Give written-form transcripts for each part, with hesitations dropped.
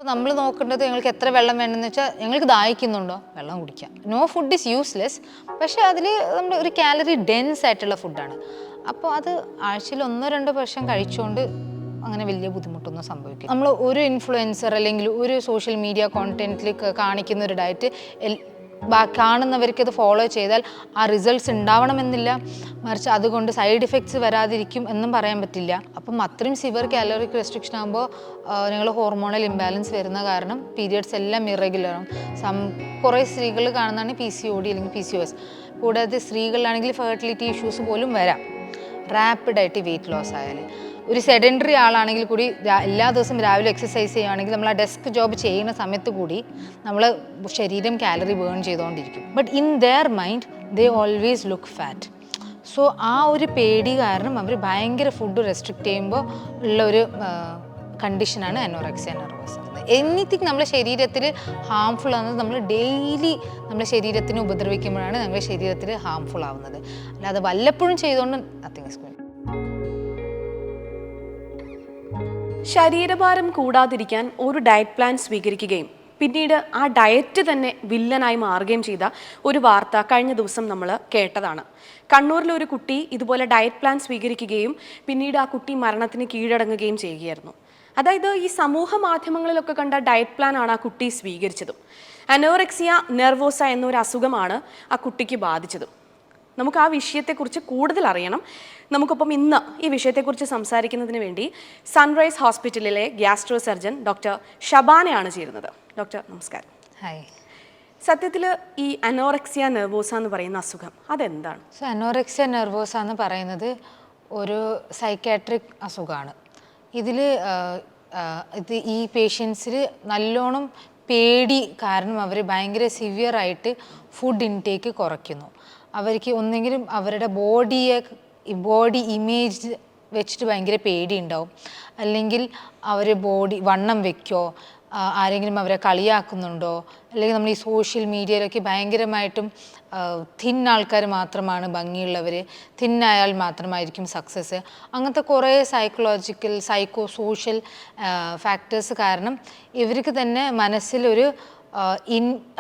നമ്മൾ നോക്കേണ്ടത് ഞങ്ങൾക്ക് എത്ര വെള്ളം വേണമെന്ന് വെച്ചാൽ ഞങ്ങൾക്ക് ദാഹിക്കുന്നുണ്ടോ വെള്ളം കുടിക്കാം. നോ ഫുഡ് ഈസ് യൂസ്ലെസ്, പക്ഷേ അതിൽ നമ്മൾ ഒരു കാലറി ഡെൻസ് ആയിട്ടുള്ള ഫുഡാണ്. അപ്പോൾ അത് ആഴ്ചയിൽ 1-2 പ്രാവശ്യം കഴിച്ചുകൊണ്ട് അങ്ങനെ വലിയ ബുദ്ധിമുട്ടൊന്നും സംഭവിക്കും. നമ്മൾ ഒരു ഇൻഫ്ലുവൻസർ അല്ലെങ്കിൽ ഒരു സോഷ്യൽ മീഡിയ കോണ്ടന്റിൽ കാണിക്കുന്ന ഒരു ഡയറ്റ് കാണുന്നവർക്ക് അത് ഫോളോ ചെയ്താൽ ആ റിസൾട്ട്സ് ഉണ്ടാവണമെന്നില്ല, മറിച്ച് അതുകൊണ്ട് സൈഡ് ഇഫക്ട്സ് വരാതിരിക്കും എന്നും പറയാൻ പറ്റില്ല. അപ്പം അത്രയും സിവിയർ കാലറിക് റെസ്ട്രിക്ഷൻ ആകുമ്പോൾ ഞങ്ങൾ ഹോർമോണൽ ഇംബാലൻസ് വരുന്ന കാരണം പീരിയഡ്സ് എല്ലാം ഇറഗുലറാണ്. കുറേ സ്ത്രീകൾ കാണുന്നതാണ് PCOD അല്ലെങ്കിൽ PCOS. കൂടാതെ സ്ത്രീകളിലാണെങ്കിൽ ഫെർട്ടിലിറ്റി ഇഷ്യൂസ് പോലും വരാം റാപ്പിഡായിട്ട് വെയിറ്റ് ലോസ് ആയാൽ. ഒരു സെഡൻറ്ററി ആളാണെങ്കിൽ കൂടി എല്ലാ ദിവസവും രാവിലെ എക്സസൈസ് ചെയ്യുകയാണെങ്കിൽ നമ്മൾ ആ ഡെസ്ക് ജോബ് ചെയ്യുന്ന സമയത്ത് കൂടി നമ്മൾ ശരീരം കാലറി ബേൺ ചെയ്തുകൊണ്ടിരിക്കും. But in their mind they always look fat. So ആ ഒരു പേടി കാരണം അവർ ഭയങ്കര ഫുഡ് റെസ്ട്രിക്റ്റ് ചെയ്യുമ്പോൾ ഉള്ളൊരു കണ്ടീഷനാണ് അനോറെക്സിയ നെർവോസ. എനിത്തിങ് നമ്മുടെ ശരീരത്തിൽ ഹാംഫുൾ ആവുന്നത് നമ്മൾ ഡെയിലി നമ്മുടെ ശരീരത്തിനെ ഉപദ്രവിക്കുമ്പോഴാണ് നമ്മുടെ ശരീരത്തിൽ ഹാംഫുൾ ആവുന്നത്. അല്ലാതെ വല്ലപ്പോഴും ചെയ്തുകൊണ്ട് നത്തിങ് ഇസ് ഗുഡ്. ശരീരഭാരം കൂടാതിരിക്കാൻ ഒരു ഡയറ്റ് പ്ലാൻ സ്വീകരിക്കുകയും പിന്നീട് ആ ഡയറ്റ് തന്നെ വില്ലനായി മാറുകയും ചെയ്ത ഒരു വാർത്ത കഴിഞ്ഞ ദിവസം നമ്മൾ കേട്ടതാണ്. കണ്ണൂരിലെ ഒരു കുട്ടി ഇതുപോലെ ഡയറ്റ് പ്ലാൻ സ്വീകരിക്കുകയും പിന്നീട് ആ കുട്ടി മരണത്തിന് കീഴടങ്ങുകയും ചെയ്യുകയായിരുന്നു. അതായത് ഈ സമൂഹ മാധ്യമങ്ങളിലൊക്കെ കണ്ട ഡയറ്റ് പ്ലാൻ ആണ് ആ കുട്ടി സ്വീകരിച്ചതും. അനോറെക്സിയ നെർവോസ എന്നൊരു അസുഖമാണ് ആ കുട്ടിക്ക് ബാധിച്ചതും. നമുക്ക് ആ വിഷയത്തെക്കുറിച്ച് കൂടുതൽ അറിയണം. നമുക്കിപ്പം ഇന്ന് ഈ വിഷയത്തെക്കുറിച്ച് സംസാരിക്കുന്നതിന് വേണ്ടി സൺറൈസ് ഹോസ്പിറ്റലിലെ ഗ്യാസ്ട്രോ സർജൻ ഡോക്ടർ ഷബാനയാണ് ചേരുന്നത്. ഡോക്ടർ നമസ്കാരം. ഹായ്. സത്യത്തിൽ ഈ അനോറെക്സിയ നെർവോസ എന്ന് പറയുന്ന അസുഖം അതെന്താണ്? സോ അനോറെക്സിയ നെർവോസ എന്ന് പറയുന്നത് ഒരു സൈക്കാട്രിക് അസുഖമാണ്. ഇതിൽ ഈ പേഷ്യൻസിൽ നല്ലോണം പേടി കാരണം അവർ ഭയങ്കര സിവിയറായിട്ട് ഫുഡ് ഇൻടേക്ക് കുറയ്ക്കുന്നു. അവർക്ക് ഒന്നെങ്കിലും അവരുടെ ബോഡി ഇമേജ് വെച്ചിട്ട് ഭയങ്കര പേടി ഉണ്ടാവും, അല്ലെങ്കിൽ അവർ വണ്ണം വെക്കോ, ആരെങ്കിലും അവരെ കളിയാക്കുന്നുണ്ടോ, അല്ലെങ്കിൽ നമ്മൾ ഈ സോഷ്യൽ മീഡിയയിലൊക്കെ ഭയങ്കരമായിട്ടും ആൾക്കാർ മാത്രമാണ് ഭംഗിയുള്ളവർ, തിന്നായാൽ മാത്രമായിരിക്കും സക്സസ്, അങ്ങനത്തെ കുറേ സൈക്കോളജിക്കൽ സോഷ്യൽ ഫാക്ടേഴ്സ് കാരണം ഇവർക്ക് തന്നെ മനസ്സിലൊരു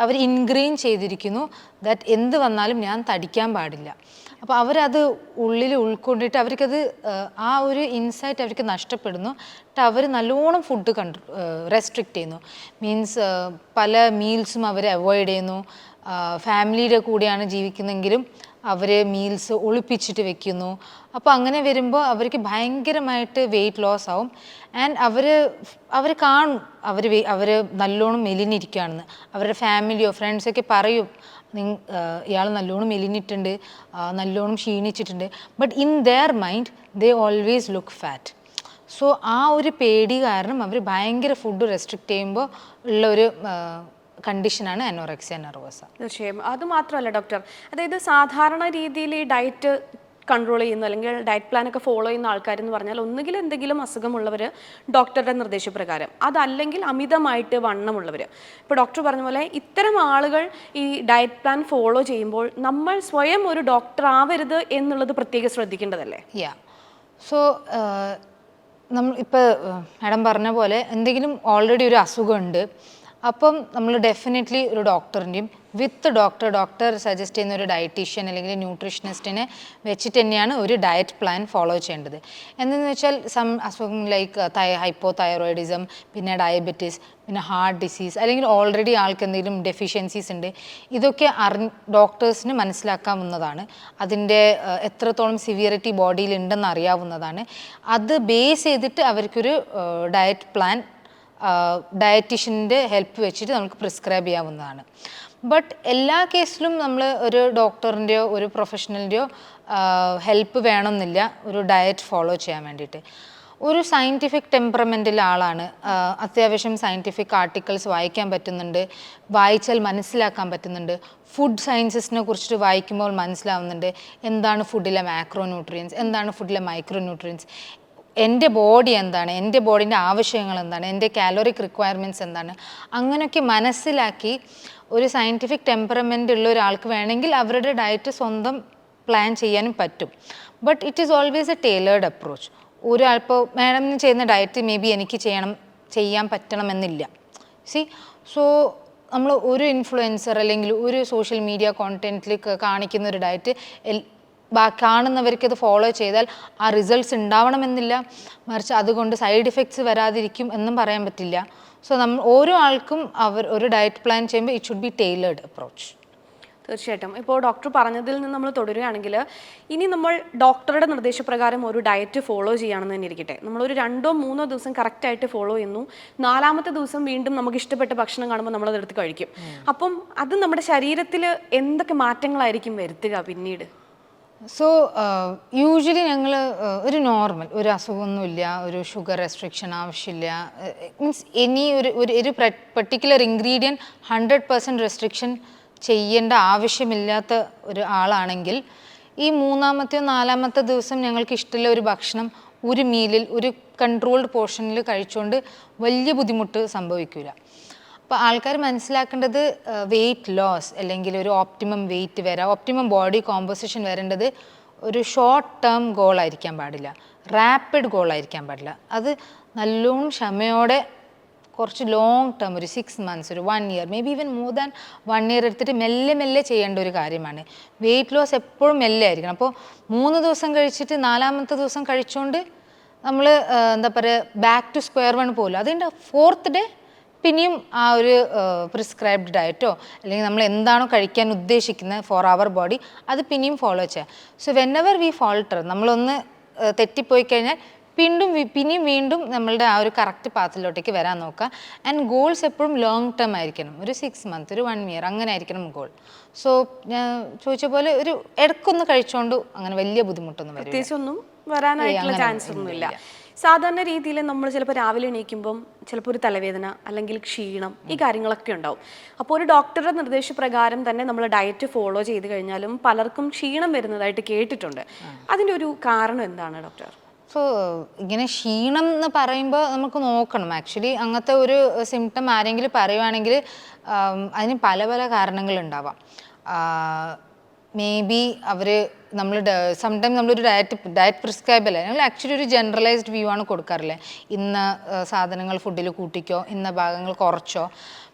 അവർ ഇൻഗ്രെയിൻ ചെയ്തിരിക്കുന്നു ദാറ്റ് എന്ത് വന്നാലും ഞാൻ തടിക്കാൻ പാടില്ല. അപ്പോൾ അവരത് ഉള്ളിൽ ഉൾക്കൊണ്ടിട്ട് അവർക്കത് ആ ഒരു ഇൻസൈറ്റ് അവർക്ക് നഷ്ടപ്പെടുന്നു. അവർ നല്ലോണം ഫുഡ് റെസ്ട്രിക്റ്റ് ചെയ്യുന്നു. മീൻസ് പല മീൽസും അവർ അവോയ്ഡ് ചെയ്യുന്നു. ഫാമിലിയുടെ കൂടെയാണ് ജീവിക്കുന്നെങ്കിലും അവർ മീൽസ് ഒളിപ്പിച്ചിട്ട് വെക്കുന്നു. അപ്പോൾ അങ്ങനെ വരുമ്പോൾ അവർക്ക് ഭയങ്കരമായിട്ട് വെയിറ്റ് ലോസ് ആവും. ആൻഡ് അവർ കാണും അവർ നല്ലോണം മെലിഞ്ഞിരിക്കുകയാണെന്ന്. അവരുടെ ഫാമിലിയോ ഫ്രണ്ട്സൊക്കെ പറയും ഇയാൾ നല്ലോണം മെലിഞ്ഞിട്ടുണ്ട്, നല്ലോണം ക്ഷീണിച്ചിട്ടുണ്ട്. But in their mind they always look fat. So ആ ഒരു പേടി കാരണം അവർ ഭയങ്കര ഫുഡ് റെസ്ട്രിക്റ്റ് ചെയ്യുമ്പോൾ ഉള്ളൊരു കണ്ടീഷനാണ് അനോറെക്സിയ നെർവോസ. തീർച്ചയായും. അതുമാത്രമല്ല ഡോക്ടർ, അതായത് സാധാരണ രീതിയിൽ ഈ ഡയറ്റ് കൺട്രോൾ ചെയ്യുന്ന അല്ലെങ്കിൽ ഡയറ്റ് പ്ലാനൊക്കെ ഫോളോ ചെയ്യുന്ന ആൾക്കാരെന്ന് പറഞ്ഞാൽ ഒന്നുകിൽ എന്തെങ്കിലും അസുഖമുള്ളവർ ഡോക്ടറുടെ നിർദ്ദേശപ്രകാരം, അതല്ലെങ്കിൽ അമിതമായിട്ട് വണ്ണമുള്ളവർ. ഇപ്പോൾ ഡോക്ടർ പറഞ്ഞ പോലെ ഇത്തരം ആളുകൾ ഈ ഡയറ്റ് പ്ലാൻ ഫോളോ ചെയ്യുമ്പോൾ നമ്മൾ സ്വയം ഒരു ഡോക്ടർ ആവരുത് എന്നുള്ളത് പ്രത്യേകം ശ്രദ്ധിക്കേണ്ടതല്ലേ? സോ നമ്മൾ ഇപ്പോൾ മാഡം പറഞ്ഞ പോലെ എന്തെങ്കിലും ഓൾറെഡി ഒരു അസുഖമുണ്ട്, അപ്പം നമ്മൾ ഡെഫിനറ്റ്ലി ഒരു ഡോക്ടറിൻ്റെയും ഡോക്ടർ സജസ്റ്റ് ചെയ്യുന്ന ഒരു ഡയറ്റീഷ്യൻ അല്ലെങ്കിൽ ന്യൂട്രീഷനിസ്റ്റിനെ വെച്ചിട്ട് തന്നെയാണ് ഒരു ഡയറ്റ് പ്ലാൻ ഫോളോ ചെയ്യേണ്ടത്. എന്തെന്ന് വെച്ചാൽ അസുഖം ലൈക്ക് ഹൈപ്പോതൈറോയിഡിസം, പിന്നെ ഡയബറ്റീസ്, പിന്നെ ഹാർട്ട് ഡിസീസ്, അല്ലെങ്കിൽ ഓൾറെഡി ആൾക്ക് എന്തെങ്കിലും ഡെഫിഷ്യൻസീസ് ഉണ്ട്, ഇതൊക്കെ ഡോക്ടേഴ്സിന് മനസ്സിലാക്കാവുന്നതാണ്. അതിൻ്റെ എത്രത്തോളം സിവിയറിറ്റി ബോഡിയിൽ ഉണ്ടെന്ന് അറിയാവുന്നതാണ്. അത് ബേസ് ചെയ്തിട്ട് അവർക്കൊരു ഡയറ്റ് പ്ലാൻ ഡയറ്റീഷ്യൻ്റെ ഹെൽപ്പ് വെച്ചിട്ട് നമുക്ക് പ്രിസ്ക്രൈബ് ചെയ്യാവുന്നതാണ്. ബട്ട് എല്ലാ കേസിലും നമ്മൾ ഒരു ഡോക്ടറിൻ്റെയോ ഒരു പ്രൊഫഷണലിൻ്റെയോ ഹെൽപ്പ് വേണമെന്നില്ല ഒരു ഡയറ്റ് ഫോളോ ചെയ്യാൻ വേണ്ടിയിട്ട്. ഒരു സയൻറ്റിഫിക് ടെമ്പറമെൻറ്റിലെ ആളാണ്, അത്യാവശ്യം സയൻറ്റിഫിക് ആർട്ടിക്കിൾസ് വായിക്കാൻ പറ്റുന്നുണ്ട്, വായിച്ചാൽ മനസ്സിലാക്കാൻ പറ്റുന്നുണ്ട്, ഫുഡ് സയൻസസിനെ കുറിച്ചിട്ട് വായിക്കുമ്പോൾ മനസ്സിലാവുന്നുണ്ട് എന്താണ് ഫുഡിലെ മാക്രോ ന്യൂട്രിയൻസ്, എന്താണ് ഫുഡിലെ മൈക്രോ ന്യൂട്രിയൻസ്, എൻ്റെ ബോഡി എന്താണ്, എൻ്റെ ബോഡീൻ്റെ ആവശ്യങ്ങൾ എന്താണ്, എൻ്റെ കാലോറിക് റിക്വയർമെൻറ്റ്സ് എന്താണ്, അങ്ങനെയൊക്കെ മനസ്സിലാക്കി ഒരു സയൻറ്റിഫിക് ടെമ്പറമെൻ്റ് ഉള്ള ഒരാൾക്ക് വേണമെങ്കിൽ അവരുടെ ഡയറ്റ് സ്വന്തം പ്ലാൻ ചെയ്യാനും പറ്റും. But it is always a tailored approach. ഒരാളിപ്പോൾ മാഡം ചെയ്യുന്ന ഡയറ്റ് മേ ബി എനിക്ക് ചെയ്യാൻ പറ്റണമെന്നില്ല. സി സോ നമ്മൾ ഒരു ഇൻഫ്ലുവൻസർ അല്ലെങ്കിൽ ഒരു സോഷ്യൽ മീഡിയ കോണ്ടന്റിൽ കാണിക്കുന്ന ഒരു ഡയറ്റ് കാണുന്നവർക്ക് അത് ഫോളോ ചെയ്താൽ ആ റിസൾട്ട്സ് ഉണ്ടാവണമെന്നില്ല, മറിച്ച് അതുകൊണ്ട് സൈഡ് ഇഫക്ട്സ് വരാതിരിക്കും എന്നും പറയാൻ പറ്റില്ല. സോ നമ്മൾ ഓരോ ആൾക്കും ഒരു ഡയറ്റ് പ്ലാൻ ചെയ്യുമ്പോൾ it should be tailored approach. തീർച്ചയായിട്ടും. ഇപ്പോൾ ഡോക്ടർ പറഞ്ഞതിൽ നിന്ന് നമ്മൾ തുടരുകയാണെങ്കിൽ, ഇനി നമ്മൾ ഡോക്ടറുടെ നിർദ്ദേശപ്രകാരം ഒരു ഡയറ്റ് ഫോളോ ചെയ്യുകയാണെന്ന് തന്നെ ഇരിക്കട്ടെ, നമ്മളൊരു 2-3 ദിവസം കറക്റ്റായിട്ട് ഫോളോ ചെയ്യുന്നു, 4ാമത്തെ ദിവസം വീണ്ടും നമുക്ക് ഇഷ്ടപ്പെട്ട ഭക്ഷണം കാണുമ്പോൾ നമ്മളതെടുത്ത് കഴിക്കും. അപ്പം അത് നമ്മുടെ ശരീരത്തിൽ എന്തൊക്കെ മാറ്റങ്ങളായിരിക്കും വരുത്തുക പിന്നീട്? സോ യൂഷ്വലി ഞങ്ങൾ ഒരു നോർമൽ ഒരു അസുഖമൊന്നുമില്ല, ഒരു ഷുഗർ റെസ്ട്രിക്ഷൻ ആവശ്യമില്ല, മീൻസ് ഒരു പെർട്ടിക്കുലർ ഇൻഗ്രീഡിയൻറ്റ് 100% റെസ്ട്രിക്ഷൻ ചെയ്യേണ്ട ആവശ്യമില്ലാത്ത ഒരു ആളാണെങ്കിൽ ഈ 3ാമത്തെയോ 4ാമത്തെ ദിവസം ഞങ്ങൾക്ക് ഇഷ്ടമുള്ള ഒരു ഭക്ഷണം ഒരു മീലിൽ ഒരു കൺട്രോൾഡ് പോർഷനിൽ കഴിച്ചുകൊണ്ട് വലിയ ബുദ്ധിമുട്ട് സംഭവിക്കില്ല. അപ്പോൾ ആൾക്കാർ മനസ്സിലാക്കേണ്ടത് വെയിറ്റ് ലോസ് അല്ലെങ്കിൽ ഒരു ഓപ്റ്റിമം വെയിറ്റ് വരാം, ഓപ്റ്റിമം ബോഡി കോമ്പോസിഷൻ വരേണ്ടത് ഒരു ഷോർട്ട് ടേം ഗോളായിരിക്കാൻ പാടില്ല, റാപ്പിഡ് ഗോളായിരിക്കാൻ പാടില്ല. അത് നല്ലോണം ക്ഷമയോടെ കുറച്ച് ലോങ് ടേം ഒരു 6 months, ഒരു 1 year, may be even more than 1 year എടുത്തിട്ട് മെല്ലെ മെല്ലെ ചെയ്യേണ്ട ഒരു കാര്യമാണ്. വെയിറ്റ് ലോസ് എപ്പോഴും മെല്ലെ ആയിരിക്കണം. അപ്പോൾ 3 ദിവസം കഴിച്ചിട്ട് 4ാമത്തെ ദിവസം കഴിച്ചുകൊണ്ട് നമ്മൾ എന്താ പറയുക ബാക്ക് ടു സ്ക്വയർ വൺ പോലും, അതിൻ്റെ 4th day പിന്നെയും ആ ഒരു പ്രിസ്ക്രൈബ്ഡ് ഡയറ്റോ അല്ലെങ്കിൽ നമ്മൾ എന്താണോ കഴിക്കാൻ ഉദ്ദേശിക്കുന്നത് ഫോർ അവർ ബോഡി അത് പിന്നെയും ഫോളോ ചെയ്യാം. സോ വെനെവർ വി ഫോൾട്ടർ, നമ്മളൊന്ന് തെറ്റിപ്പോയി കഴിഞ്ഞാൽ പിന്നെയും വീണ്ടും നമ്മളുടെ ആ ഒരു കറക്റ്റ് പാത്തിലോട്ടേക്ക് വരാൻ നോക്കുക. ആൻഡ് ഗോൾസ് എപ്പോഴും ലോങ് ടേം ആയിരിക്കണം, ഒരു 6 months, ഒരു 1 year അങ്ങനെ ആയിരിക്കണം ഗോൾ. സോ ഞാൻ ചോദിച്ച പോലെ ഒരു ഇടയ്ക്കൊന്ന് കഴിച്ചുകൊണ്ട് അങ്ങനെ വലിയ ബുദ്ധിമുട്ടൊന്നും വരും, പ്രത്യേകിച്ചൊന്നും വരാനായിട്ടുള്ള ചാൻസ് ഒന്നുമില്ല. സാധാരണ രീതിയിൽ നമ്മൾ ചിലപ്പോൾ രാവിലെ എണീക്കുമ്പം ചിലപ്പോൾ ഒരു തലവേദന അല്ലെങ്കിൽ ക്ഷീണം ഈ കാര്യങ്ങളൊക്കെ ഉണ്ടാവും. അപ്പോൾ ഒരു ഡോക്ടറുടെ നിർദ്ദേശപ്രകാരം തന്നെ നമ്മൾ ഡയറ്റ് ഫോളോ ചെയ്ത് കഴിഞ്ഞാലും പലർക്കും ക്ഷീണം വരുന്നതായിട്ട് കേട്ടിട്ടുണ്ട്. അതിൻ്റെ ഒരു കാരണം എന്താണ് ഡോക്ടർ? സോ ഇങ്ങനെ ക്ഷീണം എന്ന് പറയുമ്പോൾ നമുക്ക് നോക്കണം, ആക്ച്വലി അങ്ങനത്തെ ഒരു സിംറ്റം ആരെങ്കിലും പറയുവാണെങ്കിൽ അതിന് പല പല കാരണങ്ങളുണ്ടാവാം. മേ ബി സംടൈം നമ്മളൊരു ഡയറ്റ് പ്രിസ്ക്രൈബ് അല്ലേ, ഞങ്ങൾ ആക്ച്വലി ഒരു ജനറലൈസ്ഡ് വ്യൂ ആണ് കൊടുക്കാറില്ലേ, ഇന്ന സാധനങ്ങൾ ഫുഡിൽ കൂട്ടിക്കോ, ഇന്ന ഭാഗങ്ങൾ കുറച്ചോ.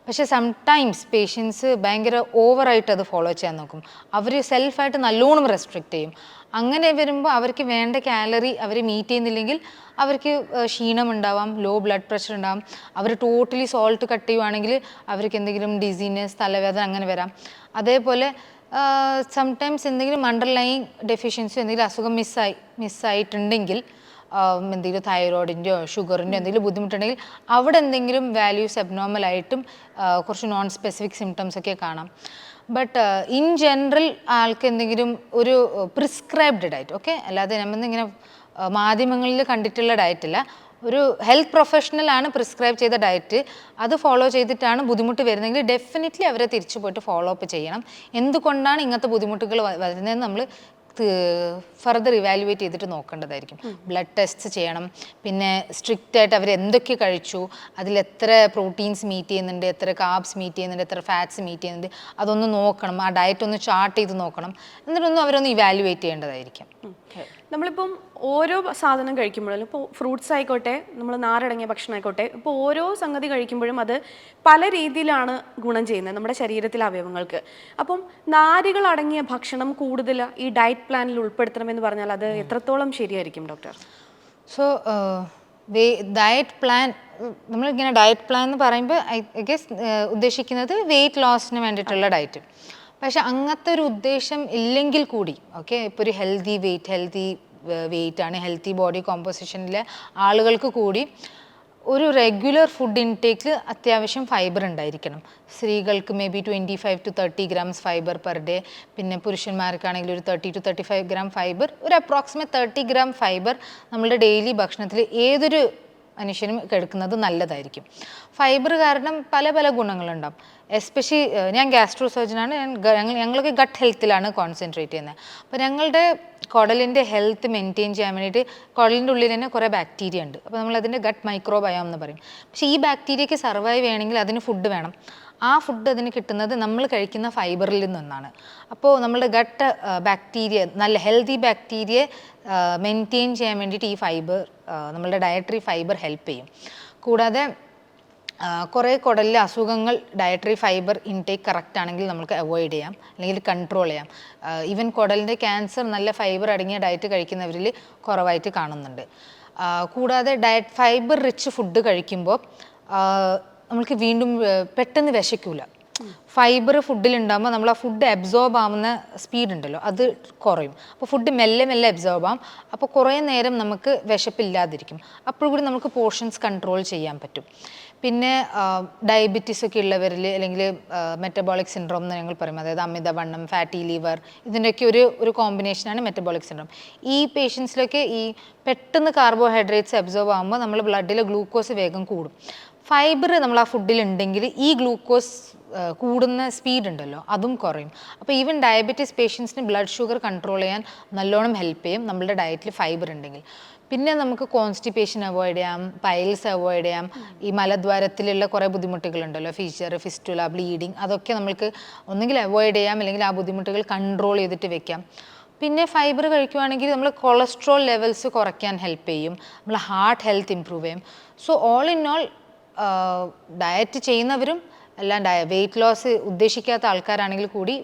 പക്ഷേ സംടൈംസ് പേഷ്യൻസ് ഭയങ്കര ഓവറായിട്ട് അത് ഫോളോ ചെയ്യാൻ നോക്കും, അവർ സെൽഫായിട്ട് നല്ലോണം റെസ്ട്രിക്റ്റ് ചെയ്യും. അങ്ങനെ വരുമ്പോൾ അവർക്ക് വേണ്ട കാലറി അവർ മീറ്റ് ചെയ്യുന്നില്ലെങ്കിൽ അവർക്ക് ക്ഷീണം ഉണ്ടാവാം, ലോ ബ്ലഡ് പ്രഷർ ഉണ്ടാവാം. അവർ ടോട്ടലി സോൾട്ട് കട്ട് ചെയ്യുവാണെങ്കിൽ അവർക്ക് എന്തെങ്കിലും ഡിസീനസ്, തലവേദന അങ്ങനെ വരാം. അതേപോലെ സംടൈംസ് എന്തെങ്കിലും അണ്ടർലൈങ് ഡെഫിഷ്യൻസി, എന്തെങ്കിലും അസുഖം മിസ്സായിട്ടുണ്ടെങ്കിൽ, എന്തെങ്കിലും തൈറോയിഡിൻ്റെയോ ഷുഗറിൻ്റെയോ എന്തെങ്കിലും ബുദ്ധിമുട്ടുണ്ടെങ്കിൽ അവിടെ എന്തെങ്കിലും വാല്യൂസ് അബ്നോർമലായിട്ടും കുറച്ച് നോൺ സ്പെസിഫിക് സിംറ്റംസ് ഒക്കെ കാണാം. ബട്ട് ഇൻ ജനറൽ ആൾക്ക് എന്തെങ്കിലും ഒരു പ്രിസ്ക്രൈബ്ഡ് ഡയറ്റ്, ഓക്കെ, അല്ലാതെ നമ്മളിങ്ങനെ മാധ്യമങ്ങളിൽ കണ്ടിട്ടുള്ള ഡയറ്റല്ല, ഒരു ഹെൽത്ത് പ്രൊഫഷണലാണ് പ്രിസ്ക്രൈബ് ചെയ്ത ഡയറ്റ്, അത് ഫോളോ ചെയ്തിട്ടാണ് ബുദ്ധിമുട്ട് വരുന്നതെങ്കിൽ ഡെഫിനറ്റ്ലി അവരെ തിരിച്ചു പോയിട്ട് ഫോളോ അപ്പ് ചെയ്യണം. എന്തുകൊണ്ടാണ് ഇങ്ങനത്തെ ബുദ്ധിമുട്ടുകൾ വരുന്നതെന്ന് നമ്മൾ ഫർദർ ഇവാലുവേറ്റ് ചെയ്തിട്ട് നോക്കേണ്ടതായിരിക്കും. ബ്ലഡ് ടെസ്റ്റ് ചെയ്യണം, പിന്നെ സ്ട്രിക്റ്റ് ആയിട്ട് അവർ എന്തൊക്കെ കഴിച്ചു, അതിൽ എത്ര പ്രോട്ടീൻസ് മീറ്റ് ചെയ്യുന്നുണ്ട്, എത്ര കാർബ്സ് മീറ്റ് ചെയ്യുന്നുണ്ട്, എത്ര ഫാറ്റ്സ് മീറ്റ് ചെയ്യുന്നുണ്ട്, അതൊന്ന് നോക്കണം. ആ ഡയറ്റ് ഒന്ന് ചാർട്ട് ചെയ്ത് നോക്കണം, എന്നിട്ടൊന്നും അവരൊന്ന് ഇവാലുവേറ്റ് ചെയ്യേണ്ടതായിരിക്കും. നമ്മളിപ്പം ഓരോ സാധനം കഴിക്കുമ്പോഴും, ഇപ്പോൾ ഫ്രൂട്ട്സ് ആയിക്കോട്ടെ, നമ്മൾ നാരടങ്ങിയ ഭക്ഷണം ആയിക്കോട്ടെ, ഇപ്പോൾ ഓരോ സംഗതി കഴിക്കുമ്പോഴും അത് പല രീതിയിലാണ് ഗുണം ചെയ്യുന്നത് നമ്മുടെ ശരീരത്തിലെ അവയവങ്ങൾക്ക്. അപ്പം നാരുകൾ അടങ്ങിയ ഭക്ഷണം കൂടുതൽ ഈ ഡയറ്റ് പ്ലാനിൽ ഉൾപ്പെടുത്തണമെന്ന് പറഞ്ഞാൽ അത് എത്രത്തോളം ശരിയായിരിക്കും ഡോക്ടർ? സോ ഡയറ്റ് പ്ലാൻ, നമ്മളിങ്ങനെ ഡയറ്റ് പ്ലാൻ എന്ന് പറയുമ്പോൾ ഐ ഗെസ് ഉദ്ദേശിക്കുന്നത് വെയിറ്റ് ലോസിന് വേണ്ടിയിട്ടുള്ള ഡയറ്റ്. പക്ഷെ അങ്ങനത്തെ ഒരു ഉദ്ദേശം ഇല്ലെങ്കിൽ കൂടി, ഓക്കെ, ഇപ്പോൾ ഒരു ഹെൽത്തി വെയിറ്റ് ആണ്, ഹെൽത്തി ബോഡി കോമ്പോസിഷനിലെ ആളുകൾക്ക് കൂടി ഒരു റെഗുലർ ഫുഡ് ഇൻടേക്കിൽ അത്യാവശ്യം ഫൈബർ ഉണ്ടായിരിക്കണം. സ്ത്രീകൾക്ക് may be 25 to 30 grams fibre per day, പിന്നെ പുരുഷന്മാർക്കാണെങ്കിൽ ഒരു 30 to 35 gram ഫൈബർ, ഒരു അപ്രോക്സിമേറ്റ് 30 gram ഫൈബർ നമ്മളുടെ ഡെയിലി ഭക്ഷണത്തിൽ ഏതൊരു മനുഷ്യനും എടുക്കുന്നത് നല്ലതായിരിക്കും. ഫൈബർ കാരണം പല പല ഗുണങ്ങളുണ്ടാവും. എസ്പെഷ്യലി ഞാൻ ഗാസ്ട്രോ സർജനാണ്, ഞങ്ങൾക്ക് ഗട്ട് ഹെൽത്തിലാണ് കോൺസെൻട്രേറ്റ് ചെയ്യുന്നത്. അപ്പോൾ ഞങ്ങളുടെ കുടലിൻ്റെ ഹെൽത്ത് മെയിൻറ്റെയിൻ ചെയ്യാൻ വേണ്ടിയിട്ട് കുടലിൻ്റെ ഉള്ളിൽ തന്നെ കുറേ ബാക്ടീരിയ ഉണ്ട്. അപ്പോൾ നമ്മളതിൻ്റെ ഗട്ട് മൈക്രോബയോം എന്ന് പറയും. പക്ഷേ ഈ ബാക്ടീരിയയ്ക്ക് സർവൈവ് ചെയ്യണമെങ്കിൽ അതിന് ഫുഡ് വേണം. ആ ഫുഡ് അതിന് കിട്ടുന്നത് നമ്മൾ കഴിക്കുന്ന ഫൈബറിൽ നിന്നാണ്. അപ്പോൾ നമ്മുടെ ഗട്ട് ബാക്ടീരിയ, നല്ല ഹെൽത്തി ബാക്ടീരിയ മെയിൻറ്റെയിൻ ചെയ്യാൻ വേണ്ടിയിട്ട് ഈ ഫൈബർ, നമ്മളുടെ ഡയറ്ററി ഫൈബർ ഹെൽപ്പ് ചെയ്യും. കൂടാതെ കുറേ കുടലിലെ അസുഖങ്ങൾ ഡയറ്ററി ഫൈബർ ഇൻടേക്ക് കറക്റ്റ് ആണെങ്കിൽ നമുക്ക് അവോയ്ഡ് ചെയ്യാം, അല്ലെങ്കിൽ കൺട്രോൾ ചെയ്യാം. ഈവൻ കുടലിൻ്റെ ക്യാൻസർ നല്ല ഫൈബർ അടങ്ങിയ ഡയറ്റ് കഴിക്കുന്നവരിൽ കുറവായിട്ട് കാണുന്നുണ്ട്. കൂടാതെ ഫൈബർ റിച്ച് ഫുഡ് കഴിക്കുമ്പോൾ നമുക്ക് വീണ്ടും പെട്ടെന്ന് വിശക്കൂല. ഫൈബർ ഫുഡിലുണ്ടാകുമ്പോൾ നമ്മൾ ആ ഫുഡ് അബ്സോർബ് ആവുന്ന സ്പീഡ് ഉണ്ടല്ലോ അത് കുറയും. അപ്പോൾ ഫുഡ് മെല്ലെ മെല്ലെ അബ്സോർബ് ആവും. അപ്പോൾ കുറേ നേരം നമുക്ക് വിശപ്പില്ലാതിരിക്കും. അപ്പോൾ കൂടി നമുക്ക് പോർഷൻസ് കൺട്രോൾ ചെയ്യാൻ പറ്റും. പിന്നെ ഡയബറ്റീസ് ഒക്കെ ഉള്ളവരിൽ അല്ലെങ്കിൽ മെറ്റബോളിക് സിൻഡ്രോം എന്ന് ഞങ്ങൾ പറയും, അതായത് അമിതവണ്ണം, ഫാറ്റി ലിവർ, ഇതിൻ്റെയൊക്കെ ഒരു കോമ്പിനേഷനാണ് മെറ്റബോളിക് സിൻഡ്രോം. ഈ പേഷ്യൻസിലൊക്കെ ഈ പെട്ടെന്ന് കാർബോഹൈഡ്രേറ്റ്സ് അബ്സോർബ് ആകുമ്പോൾ നമ്മൾ ബ്ലഡിൽ ഗ്ലൂക്കോസ് വേഗം കൂടും. ഫൈബർ നമ്മൾ ആ ഫുഡിൽ ഉണ്ടെങ്കിൽ ഈ ഗ്ലൂക്കോസ് കൂടുന്ന സ്പീഡ് ഉണ്ടല്ലോ അതും കുറയും. അപ്പോൾ ഈവൻ ഡയബറ്റീസ് പേഷ്യൻസിന് ബ്ലഡ് ഷുഗർ കൺട്രോൾ ചെയ്യാൻ നല്ലോണം ഹെൽപ്പ് ചെയ്യും നമ്മളുടെ ഡയറ്റിൽ ഫൈബർ ഉണ്ടെങ്കിൽ. പിന്നെ നമുക്ക് കോൺസ്റ്റിപ്പേഷൻ അവോയ്ഡ് ചെയ്യാം, പൈൽസ് അവോയ്ഡ് ചെയ്യാം. ഈ മലദ്വാരത്തിലുള്ള കുറേ ബുദ്ധിമുട്ടുകളുണ്ടല്ലോ, ഫീച്ചർ, ഫിസ്റ്റുല, ബ്ലീഡിങ്, അതൊക്കെ നമുക്ക് ഒന്നുകിൽ അവോയ്ഡ് ചെയ്യാം അല്ലെങ്കിൽ ആ ബുദ്ധിമുട്ടുകൾ കൺട്രോൾ ചെയ്തിട്ട് വെക്കാം. പിന്നെ ഫൈബർ കഴിക്കുകയാണെങ്കിൽ നമ്മൾ കൊളസ്ട്രോൾ ലെവൽസ് കുറയ്ക്കാൻ ഹെൽപ്പ് ചെയ്യും, നമ്മൾ ഹാർട്ട് ഹെൽത്ത് ഇമ്പ്രൂവ് ചെയ്യും. So all in all diet ചെയ്യുന്നവരും എല്ലാം വെയിറ്റ് ലോസ് ഉദ്ദേശിക്കാത്ത ആൾക്കാരാണെങ്കിൽ കൂടി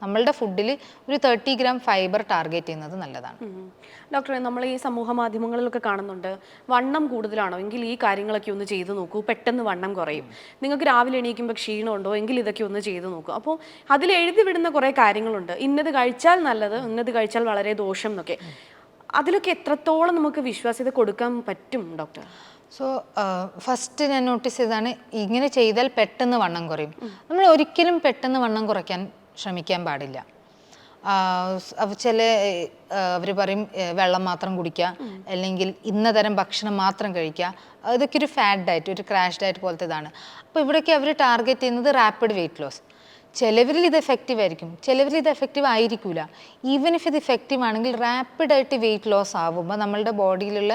നമ്മളുടെ ഫുഡിൽ ഒരു 30 ഗ്രാം ഫൈബർ ടാർഗറ്റ് ചെയ്യുന്നത് നല്ലതാണ്. ഡോക്ടറെ, നമ്മൾ ഈ സമൂഹ മാധ്യമങ്ങളിലൊക്കെ കാണുന്നുണ്ട്, വണ്ണം കൂടുതലാണോ എങ്കിൽ ഈ കാര്യങ്ങളൊക്കെ ഒന്ന് ചെയ്ത് നോക്കൂ, പെട്ടെന്ന് വണ്ണം കുറയും. നിങ്ങൾക്ക് രാവിലെ എണീക്കുമ്പോൾ ക്ഷീണമുണ്ടോ എങ്കിൽ ഇതൊക്കെ ഒന്ന് ചെയ്ത് നോക്കൂ. അപ്പോൾ അതിൽ എഴുതി വിടുന്ന കുറേ കാര്യങ്ങളുണ്ട്, ഇന്നത് കഴിച്ചാൽ നല്ലത്, ഇന്നത് കഴിച്ചാൽ വളരെ ദോഷം എന്നൊക്കെ. അതിലൊക്കെ എത്രത്തോളം നമുക്ക് വിശ്വാസ്യത കൊടുക്കാൻ പറ്റും ഡോക്ടർ? സോ ഫസ്റ്റ് ഞാൻ നോട്ടീസ് ചെയ്താണ്, ഇങ്ങനെ ചെയ്താൽ പെട്ടെന്ന് വണ്ണം കുറയും. നമ്മൾ ഒരിക്കലും പെട്ടെന്ന് വണ്ണം കുറയ്ക്കാൻ ശ്രമിക്കാൻ പാടില്ല. അവർ പറയും വെള്ളം മാത്രം കുടിക്കുക, അല്ലെങ്കിൽ ഇന്ന തരം ഭക്ഷണം മാത്രം കഴിക്കുക. ഇതൊക്കെ ഒരു ഫാറ്റ് ഡയറ്റ്, ഒരു ക്രാഷ് ഡയറ്റ് പോലത്തേതാണ്. അപ്പോൾ ഇവിടെയൊക്കെ അവർ ടാർഗറ്റ് ചെയ്യുന്നത് റാപ്പിഡ് വെയിറ്റ് ലോസ്. ചിലവരിൽ ഇത് എഫക്റ്റീവ് ആയിരിക്കും, ചിലവരിൽ ഇത് എഫക്റ്റീവ് ആയിരിക്കില്ല. ഈവൻ ഇഫ് ഇത് എഫക്റ്റീവ് ആണെങ്കിൽ റാപ്പിഡായിട്ട് വെയിറ്റ് ലോസ് ആവുമ്പോൾ നമ്മളുടെ ബോഡിയിലുള്ള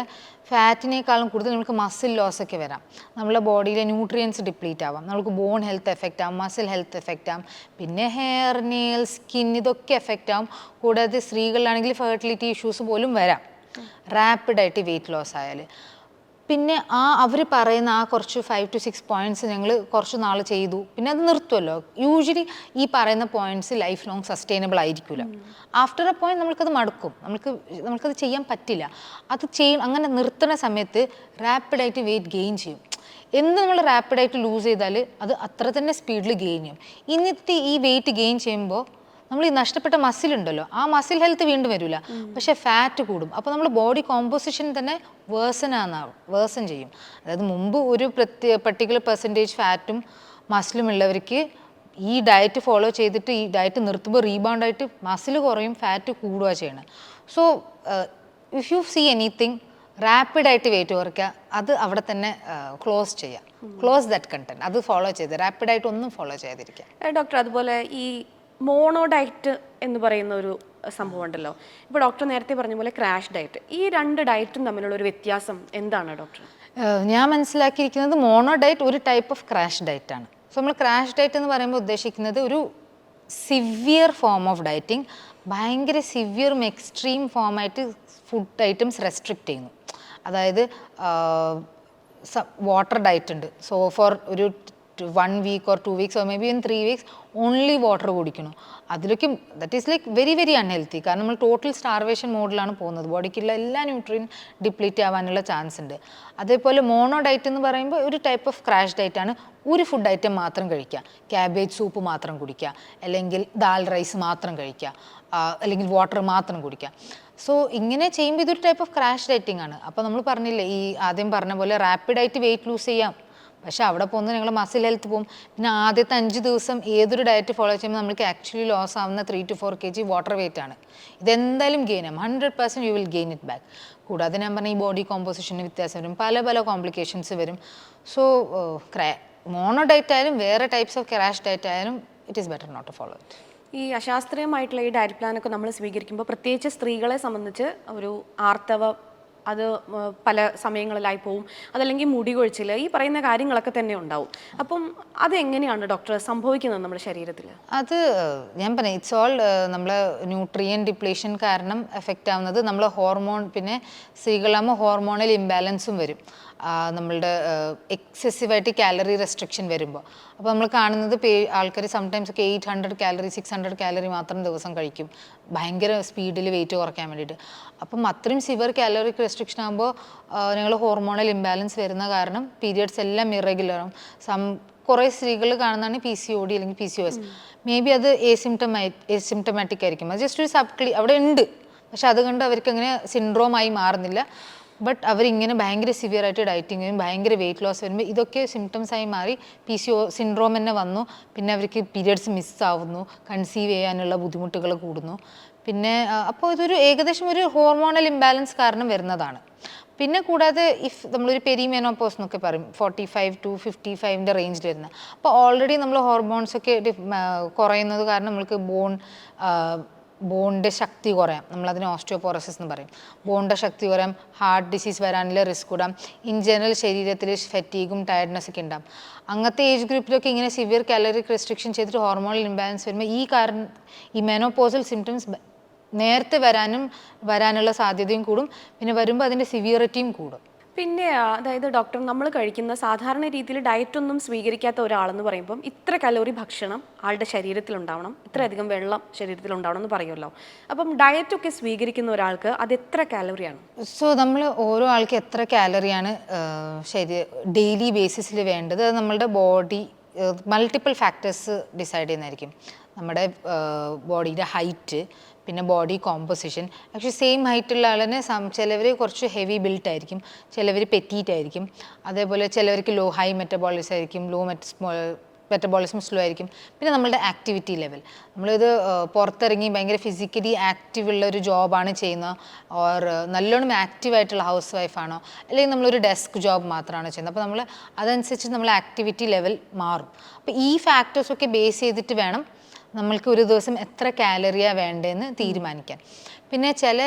ഫാറ്റിനേക്കാളും കൂടുതൽ നമുക്ക് മസിൽ ലോസ് ഒക്കെ വരാം. നമ്മുടെ ബോഡിയിലെ ന്യൂട്രിയൻസ് ഡിപ്ലീറ്റ് ആവാം, നമുക്ക് ബോൺ ഹെൽത്ത് എഫക്റ്റ് ആവും, മസിൽ ഹെൽത്ത് എഫക്റ്റ് ആവും, പിന്നെ ഹെയർ, നെയിൽ, സ്കിൻ, ഇതൊക്കെ എഫക്റ്റ് ആവും. കൂടാതെ സ്ത്രീകളിലാണെങ്കിൽ ഫെർട്ടിലിറ്റി ഇഷ്യൂസ് പോലും വരാം റാപ്പിഡായിട്ട് വെയിറ്റ് ലോസ് ആയാൽ. പിന്നെ അവർ പറയുന്ന കുറച്ച് 5 to 6 പോയിൻറ്റ്സ് ഞങ്ങൾ കുറച്ച് നാൾ ചെയ്തു, പിന്നെ അത് നിർത്തുമല്ലോ. യൂഷ്വലി ഈ പറയുന്ന പോയിൻറ്റ്സ് ലൈഫ് ലോങ് സസ്റ്റൈനബിൾ ആയിരിക്കില്ല. ആഫ്റ്റർ എ പോയിന്റ് നമുക്കത് മടുക്കും, നമുക്കത് ചെയ്യാൻ പറ്റില്ല. അങ്ങനെ നിർത്തുന്ന സമയത്ത് റാപ്പിഡായിട്ട് വെയിറ്റ് ഗെയിൻ ചെയ്യും. എന്ത് നമ്മൾ റാപ്പിഡായിട്ട് ലൂസ് ചെയ്താൽ അത് അത്ര തന്നെ സ്പീഡിൽ ഗെയിൻ ചെയ്യും. ഇന്നത്തെ ഈ വെയിറ്റ് ഗെയിൻ ചെയ്യുമ്പോൾ നമ്മൾ ഈ നഷ്ടപ്പെട്ട മസിൽ ഉണ്ടല്ലോ, ആ മസിൽ ഹെൽത്ത് വീണ്ടും വരില്ല, പക്ഷേ ഫാറ്റ് കൂടും. അപ്പോൾ നമ്മൾ ബോഡി കോമ്പോസിഷൻ തന്നെ വേഴ്സൺ ചെയ്യും. അതായത് മുമ്പ് ഒരു പർട്ടിക്കുലർ പെർസെൻറ്റേജ് ഫാറ്റും മസിലും ഉള്ളവർക്ക് ഈ ഡയറ്റ് ഫോളോ ചെയ്തിട്ട് ഈ ഡയറ്റ് നിർത്തുമ്പോൾ റീബൗണ്ടായിട്ട് മസിൽ കുറയും, ഫാറ്റ് കൂടുക ചെയ്യണം. So if you see anything റാപ്പിഡായിട്ട് വെയിറ്റ് കുറയ്ക്കുക, അത് അവിടെ തന്നെ ക്ലോസ് ചെയ്യുക, ക്ലോസ് ദാറ്റ് കണ്ടന്റ്, അത് ഫോളോ ചെയ്ത് റാപ്പിഡായിട്ട് ഒന്നും ഫോളോ ചെയ്യാതിരിക്കുക. ഡോക്ടർ, അതുപോലെ ഈ മോണോ ഡയറ്റ് എന്ന് പറയുന്ന ഒരു സംഭവം ഉണ്ടല്ലോ, ഇപ്പോൾ ഡോക്ടർ നേരത്തെ പറഞ്ഞ പോലെ ക്രാഷ് ഡയറ്റ്, ഈ രണ്ട് ഡയറ്റും തമ്മിലുള്ള ഒരു വ്യത്യാസം എന്താണ് ഡോക്ടർ? ഞാൻ മനസ്സിലാക്കിയിരിക്കുന്നത് മോണോ ഡയറ്റ് ഒരു ടൈപ്പ് ഓഫ് ക്രാഷ് ഡയറ്റ് ആണ്. സോ നമ്മൾ ക്രാഷ് ഡയറ്റ് എന്ന് പറയുമ്പോൾ ഉദ്ദേശിക്കുന്നത് ഒരു സിവിയർ ഫോം ഓഫ് ഡയറ്റിങ്, ഭയങ്കര സിവിയറും എക്സ്ട്രീം ഫോമായിട്ട് ഫുഡ് ഐറ്റംസ് റെസ്ട്രിക്റ്റ് ചെയ്യുന്നു. അതായത് വാട്ടർ ഡയറ്റ് ഉണ്ട്. സോ ഫോർ ഒരു 1 week or 2 weeks or maybe in 3 weeks only water കുടിക്കണം. അതിലൊക്കെ that is like very very unhealthy. കാരണം നമ്മൾ ടോട്ടൽ സ്റ്റാർവേഷൻ മോഡിലാണ് പോകുന്നത്, ബോഡിക്കുള്ള എല്ലാ ന്യൂട്രിയൻ ഡിപ്ലീറ്റ് ആവാനുള്ള ചാൻസ് ഉണ്ട്. അതേപോലെ മോണോ ഡയറ്റ് എന്ന് പറയുമ്പോൾ ഒരു ടൈപ്പ് ഓഫ് ക്രാഷ് ഡയറ്റ് ആണ്. ഒരു ഫുഡ് ഐറ്റം മാത്രം കഴിക്കുക, ക്യാബേജ് സൂപ്പ് മാത്രം കുടിക്കുക, അല്ലെങ്കിൽ ദാൽ റൈസ് മാത്രം കഴിക്കുക, അല്ലെങ്കിൽ വാട്ടർ മാത്രം കുടിക്കുക. സോ ഇങ്ങനെ ചെയ്യുമ്പോൾ ഇതൊരു ടൈപ്പ് ഓഫ് ക്രാഷ് ഡയറ്റിംഗ് ആണ്. അപ്പോൾ നമ്മൾ പറഞ്ഞില്ലേ, ഈ ആദ്യം പറഞ്ഞ പോലെ റാപ്പിഡായിട്ട് വെയിറ്റ് ലൂസ് ചെയ്യാം, പക്ഷെ അവിടെ പോകുന്നത് ഞങ്ങൾ മസിൽ ഹെൽത്ത് പോകും. പിന്നെ ആദ്യത്തെ 5 ദിവസം ഏതൊരു ഡയറ്റ് ഫോളോ ചെയ്യുമ്പോൾ നമുക്ക് ആക്ച്വലി ലോസ് ആവുന്ന 3 to 4 kg വാട്ടർ വെയിറ്റ് ആണ്. ഇതെന്തായാലും ഗെയിൻ ആവും, 100% you will gain it back. കൂടാതെ ഞാൻ പറഞ്ഞ ഈ ബോഡി കോമ്പോസിഷന് വ്യത്യാസം വരും, പല കോംപ്ലിക്കേഷൻസ് വരും. സോ മോണോ ഡയറ്റ് ആയാലും വേറെ ടൈപ്സ് ഓഫ് ക്രാഷ് ഡയറ്റ് ആയാലും it is better not to follow it. ഈ അശാസ്ത്രീയമായിട്ടുള്ള ഈ ഡയറ്റ് പ്ലാനൊക്കെ നമ്മൾ സ്വീകരിക്കുമ്പോൾ പ്രത്യേകിച്ച് സ്ത്രീകളെ സംബന്ധിച്ച് ഒരു ആർത്തവ അത് പല സമയങ്ങളിലായി പോവും, അതല്ലെങ്കിൽ മുടി കൊഴിച്ചിൽ, ഈ പറയുന്ന കാര്യങ്ങളൊക്കെ തന്നെ ഉണ്ടാവും. അപ്പം അതെങ്ങനെയാണ് ഡോക്ടർ സംഭവിക്കുന്നത് നമ്മുടെ ശരീരത്തിൽ? അത് ഞാൻ പറയാം, ഇറ്റ്സ് ഓൾ നമ്മൾ ന്യൂട്രിയൻ ഡിപ്ലീഷൻ കാരണം എഫക്റ്റ് ആവുന്നത് നമ്മൾ ഹോർമോൺ, പിന്നെ സ്ത്രീകളാകുമ്പോൾ ഹോർമോണൽ ഇംബാലൻസും വരും. നമ്മളുടെ എക്സസീവായിട്ട് കാലറി റെസ്ട്രിക്ഷൻ വരുമ്പോൾ. അപ്പോൾ നമ്മൾ കാണുന്നത് ആൾക്കാർ സംടൈംസ് ഒക്കെ 800 കാലറി 600 കാലറി മാത്രം ദിവസം കഴിക്കും, ഭയങ്കര സ്പീഡിൽ വെയിറ്റ് കുറയ്ക്കാൻ വേണ്ടിയിട്ട്. അപ്പം അത്രയും സിവിയർ കാലറിക് റെസ്ട്രിക്ഷൻ ആകുമ്പോൾ നിങ്ങൾ ഹോർമോണൽ ഇംബാലൻസ് വരുന്ന കാരണം പീരിയഡ്സ് എല്ലാം ഇറഗുലറും. കുറേ സ്ത്രീകൾ കാണുന്നതാണ് PCOD അല്ലെങ്കിൽ PCOS. മേ ബി അത് എസിംറ്റമാറ്റിക് ആയിരിക്കും, അത് ജസ്റ്റ് ഒരു അവിടെ ഉണ്ട്, പക്ഷെ അതുകൊണ്ട് അവർക്ക് അങ്ങനെ സിൻഡ്രോമായി മാറുന്നില്ല. ബട്ട് അവരിങ്ങനെ ഭയങ്കര സിവിയർ ആയിട്ട് ഡയറ്റിങ് ചെയ്യും, ഭയങ്കര വെയിറ്റ് ലോസ് വരുമ്പോൾ ഇതൊക്കെ സിംറ്റംസ് ആയി മാറി PCO സിൻഡ്രോം തന്നെ വന്നു. പിന്നെ അവർക്ക് പീരിയഡ്സ് മിസ്സാവുന്നു, കൺസീവ് ചെയ്യാനുള്ള ബുദ്ധിമുട്ടുകൾ കൂടുന്നു. പിന്നെ അപ്പോൾ ഇതൊരു ഏകദേശം ഒരു ഹോർമോണൽ ഇംബാലൻസ് കാരണം വരുന്നതാണ്. പിന്നെ കൂടാതെ നമ്മളൊരു പെരിമെനോപോസ് എന്നൊക്കെ പറയും, 45 to 55 റേഞ്ചിൽ വരുന്നത്. അപ്പോൾ ഓൾറെഡി നമ്മൾ ഹോർമോൺസൊക്കെ കുറയുന്നത് കാരണം നമ്മൾക്ക് ബോണിൻ്റെ ശക്തി കുറയാം, നമ്മളതിന് ഓസ്റ്റിയോപോറോസിസ് എന്ന് പറയും. ബോണിൻ്റെ ശക്തി കുറയാം, ഹാർട്ട് ഡിസീസ് വരാനുള്ള റിസ്ക് കൂടാം, ഇൻ ജനറൽ ശരീരത്തിൽ ഫെറ്റീഗും ടയർഡ്നെസ് ഒക്കെ ഉണ്ടാകും. അങ്ങനത്തെ ഏജ് ഗ്രൂപ്പിലൊക്കെ ഇങ്ങനെ സിവിയർ കാലറിക് റെസ്ട്രിക്ഷൻ ചെയ്തിട്ട് ഹോർമോണൽ ഇംബാലൻസ് വരുമ്പോൾ ഈ മെനോപോസൽ സിംറ്റംസ് നേരത്തെ വരാനുള്ള സാധ്യതയും കൂടും. പിന്നെ വരുമ്പോൾ അതിൻ്റെ സിവിയറിറ്റിയും കൂടും. പിന്നെ അതായത് ഡോക്ടർ, നമ്മൾ കഴിക്കുന്ന സാധാരണ രീതിയിൽ ഡയറ്റ് ഒന്നും സ്വീകരിക്കാത്ത ഒരാളെന്ന് പറയുമ്പം ഇത്ര കലോറി ഭക്ഷണം ആളുടെ ശരീരത്തിൽ ഉണ്ടാവണം, ഇത്രയധികം വെള്ളം ശരീരത്തിൽ ഉണ്ടാവണം എന്ന് പറയുമല്ലോ. അപ്പം ഡയറ്റൊക്കെ സ്വീകരിക്കുന്ന ഒരാൾക്ക് അത് എത്ര കാലറിയാണ്? സോ നമ്മൾ ഓരോ ആൾക്ക് എത്ര കാലറിയാണ് ഡെയിലി ബേസിസിൽ വേണ്ടത്, അത് നമ്മളുടെ ബോഡി മൾട്ടിപ്പിൾ ഫാക്ടേഴ്സ് ഡിസൈഡ് ചെയ്യുന്നതായിരിക്കും. നമ്മുടെ ബോഡിയുടെ ഹൈറ്റ്, പിന്നെ ബോഡി കോമ്പോസിഷൻ. ആക്ച്വലി സെയിം ഹൈറ്റുള്ള ആളിന് ചിലവർ കുറച്ച് ഹെവി ബിൽറ്റ് ആയിരിക്കും, ചിലവർ പെറ്റീറ്റ് ആയിരിക്കും. അതേപോലെ ചിലവർക്ക് ഹൈ മെറ്റബോളിസം ആയിരിക്കും, മെറ്റബോളിസം സ്ലോ ആയിരിക്കും. പിന്നെ നമ്മളുടെ ആക്ടിവിറ്റി ലെവൽ, നമ്മളിത് പുറത്തിറങ്ങി ഭയങ്കര ഫിസിക്കലി ആക്റ്റീവ് ഉള്ള ഒരു ജോബാണ് ചെയ്യുന്നത്, ഓർ നല്ലോണം ആക്റ്റീവായിട്ടുള്ള ഹൗസ് വൈഫാണോ, അല്ലെങ്കിൽ നമ്മളൊരു ഡെസ്ക് ജോബ് മാത്രമാണോ ചെയ്യുന്നത്. അപ്പോൾ നമ്മൾ അതനുസരിച്ച് നമ്മൾ ആക്ടിവിറ്റി ലെവൽ മാറും. അപ്പോൾ ഈ ഫാക്ടേഴ്സൊക്കെ ബേസ് ചെയ്തിട്ട് വേണം നമ്മൾക്ക് ഒരു ദിവസം എത്ര കാലറിയാണ് വേണ്ടതെന്ന് തീരുമാനിക്കാൻ. പിന്നെ ചില